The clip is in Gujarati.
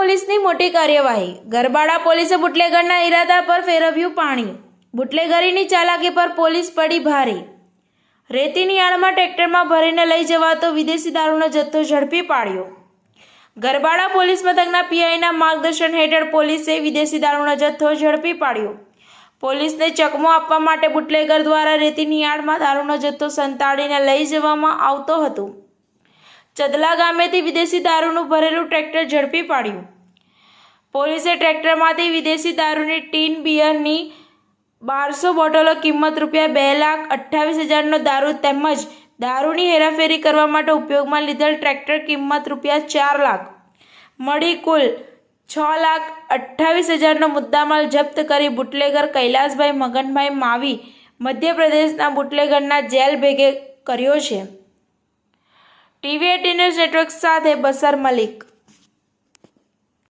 પોલીસની મોટી કાર્યવાહી। ગરબાડા પોલીસે બુટલેગરના ઇરાદા પર ફેરવ્યું પાણી। બુટલેગરીની ચાલાકી પર પોલીસ પડી ભારે। રેતીની આડમાં ટ્રેક્ટરમાં ભરીને લઈ જવાતો વિદેશી દારૂનો જથ્થો ઝડપી પાડ્યો। ગરબાડા પોલીસ મથકના પીઆઈના માર્ગદર્શન હેઠળ પોલીસે વિદેશી દારૂનો જથ્થો ઝડપી પાડ્યો। પોલીસને ચકમો આપવા માટે બુટલેગર દ્વારા રેતીની આડમાં દારૂનો જથ્થો સંતાડીને લઈ જવામાં આવતો હતો। ચદલા ગામેથી વિદેશી દારૂનું ભરેલું ટ્રેક્ટર ઝડપી પાડ્યું। પોલીસે ટ્રેક્ટરમાંથી વિદેશી દારૂની ટીન બિયરની 1200 બોટલો કિંમત ₹2,28,000નો દારૂ તેમજ દારૂની હેરાફેરી કરવા માટે ઉપયોગમાં લીધેલ ટ્રેક્ટર કિંમત ₹4 લાખ મળી કુલ ₹6,28,000નો મુદ્દામાલ જપ્ત કરી બુટલેગર કૈલાસભાઈ મગનભાઈ માવી મધ્યપ્રદેશના બુટલેગરના જેલ ભેગે કર્યો છે। TV18 ન્યૂઝ નેટવર્ક સાથે બસર મલિક।